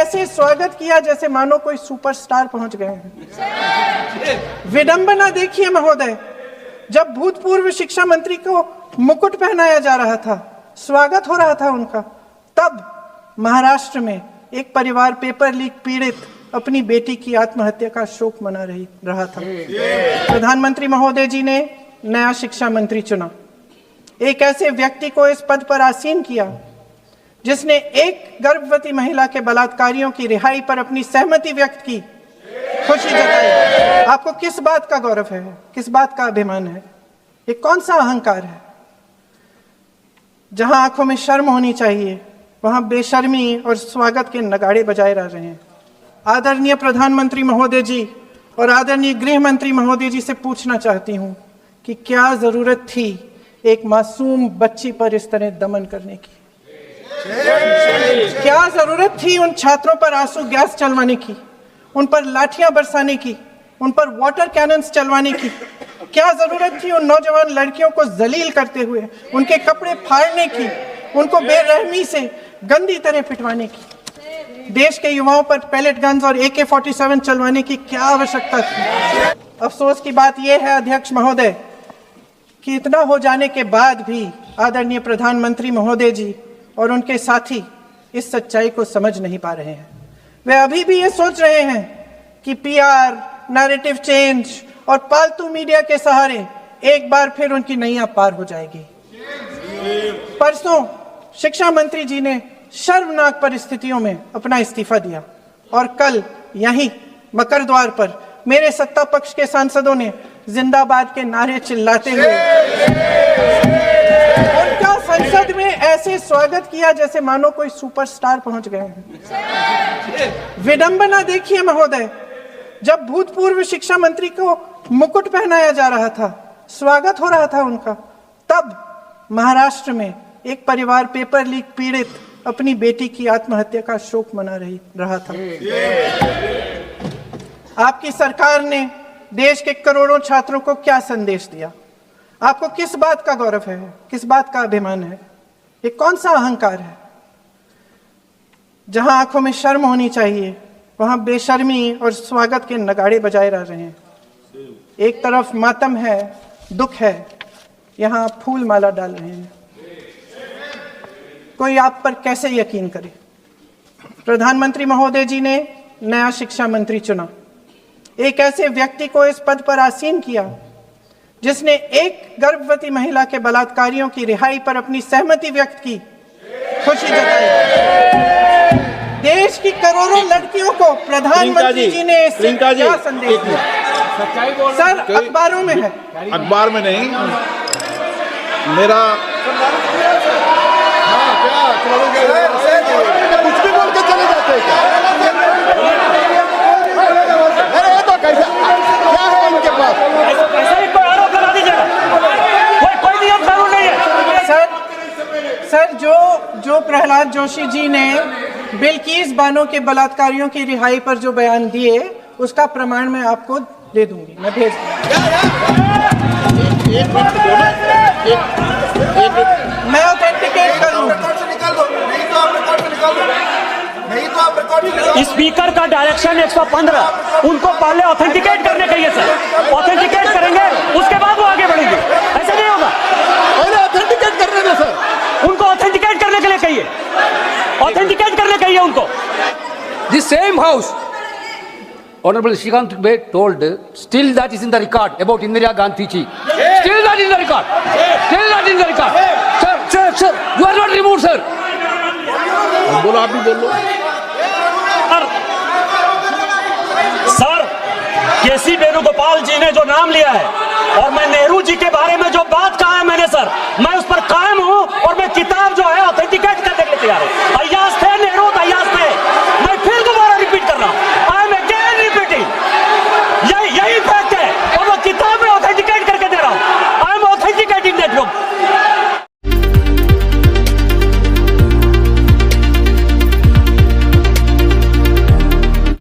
ऐसे स्वागत किया जैसे मानो कोई सुपरस्टार पहुंच गए हैं। विडंबना देखिए महोदय, जब भूतपूर्व शिक्षा मंत्री को मुकुट पहनाया जा रहा था, स्वागत हो रहा था उनका, तब महाराष्ट्र में एक परिवार पेपर लीक पीड़ित अपनी बेटी की आत्महत्या का शोक मना रहा था। प्रधानमंत्री महोदय जी ने नया शिक्षा मंत्री चुना, एक ऐसे व्यक्ति को इस पद पर आसीन किया जिसने एक गर्भवती महिला के बलात्कारियों की रिहाई पर अपनी सहमति व्यक्त की, खुशी जताई। आपको किस बात का गौरव है, किस बात का अभिमान है, ये कौन सा अहंकार है? जहां आंखों में शर्म होनी चाहिए वहां बेशर्मी और स्वागत के नगाड़े बजाए जा रहे हैं। आदरणीय प्रधानमंत्री महोदय जी और आदरणीय गृह मंत्री महोदय जी से पूछना चाहती हूं कि क्या जरूरत थी एक मासूम बच्ची पर इस तरह दमन करने की? क्या जरूरत थी उन छात्रों पर आंसू गैस चलवाने की, उन पर लाठियां बरसाने की, उन पर वाटर कैनन्स चलवाने की? क्या जरूरत थी उन नौजवान लड़कियों को जलील करते हुए उनके कपड़े फाड़ने की, उनको बेरहमी से गंदी तरह पिटवाने की? देश के युवाओं पर पैलेट गन्स और AK-47 चलवाने की क्या आवश्यकता थी? अफसोस की बात यह है अध्यक्ष महोदय कि इतना हो जाने के बाद भी आदरणीय प्रधानमंत्री महोदय जी और उनके साथी इस सच्चाई को समझ नहीं पा रहे हैं। वे अभी भी ये सोच रहे हैं कि PR, नैरेटिव चेंज और पालतू मीडिया के सहारे एक बार फिर उनकी नैया पार हो जाएगी। परसों शिक्षा मंत्री जी ने शर्मनाक परिस्थितियों में अपना इस्तीफा दिया और कल यहीं मकर द्वार पर मेरे सत्ता पक्ष के सांसदों ने जिंदाबाद के नारे चिल्लाते हुए उनका संसद में ऐसे स्वागत किया जैसे मानो कोई सुपरस्टार पहुंच गए हैं। विडंबना देखिए महोदय, जब भूतपूर्व शिक्षा मंत्री को मुकुट पहनाया जा रहा था, स्वागत हो रहा था उनका, तब महाराष्ट्र में एक परिवार पेपर लीक पीड़ित अपनी बेटी की आत्महत्या का शोक मना रहा था। आपकी सरकार ने देश के करोड़ों छात्रों को क्या संदेश दिया? आपको किस बात का गौरव है, किस बात का अभिमान है, ये कौन सा अहंकार है? जहां आंखों में शर्म होनी चाहिए वहां बेशर्मी और स्वागत के नगाड़े बजाए जा रहे हैं। एक तरफ मातम है, दुख है, यहां फूल माला डाल रहे हैं। कोई आप पर कैसे यकीन करे? प्रधानमंत्री महोदय जी ने नया शिक्षा मंत्री चुना, एक ऐसे व्यक्ति को इस पद पर आसीन किया जिसने एक गर्भवती महिला के बलात्कारियों की रिहाई पर अपनी सहमति व्यक्त की, खुशी जताई। देश की करोड़ों लड़कियों को प्रधानमंत्री जी ने इससे क्या संदेश दिया? सर, अखबारों में है। अखबार में नहीं, मेरा कुछ भी बोल के चले जाते हैं क्या? अरे ये तो कैसा क्या है इनके पास? ऐसा ही कोई आरोप लगा दीजिएगा, कोई नियम कानून नहीं है। सर, जो प्रहलाद जोशी जी ने बिल्किस बानो के बलात्कारियों की रिहाई पर जो बयान दिए, उसका प्रमाण मैं आपको दे दूंगी, मैं भेज मैं ऑथेंटिकेट कर लूंगा। स्पीकर का डायरेक्शन 115, उनको पहले ऑथेंटिकेट करने कहिए सर, ऑथेंटिकेट करेंगे उसके बाद वो आगे बढ़ेंगे, ऐसे नहीं होगा। पहले ऑथेंटिकेट करने दो सर, उनको ऑथेंटिकेट करने के लिए कहिए, ऑथेंटिकेट करने कहिए उनको। The same house, Honorable Shrikant Dubey told, still that is in the record about Indira Gandhi ji. Still that is in the record. Still that is in the record. Sir, you are not removed, sir. बोलो, आप भी बोलो। Sir, केसी वेणुगोपाल जी ने जो नाम लिया है और मैं नेहरू जी के बारे में जो बात कहा है मैंने, सर मैं उस पर कायम हूं और मैं किताब जो है ऑथेंटिकेट करने के लिए तैयार हूं।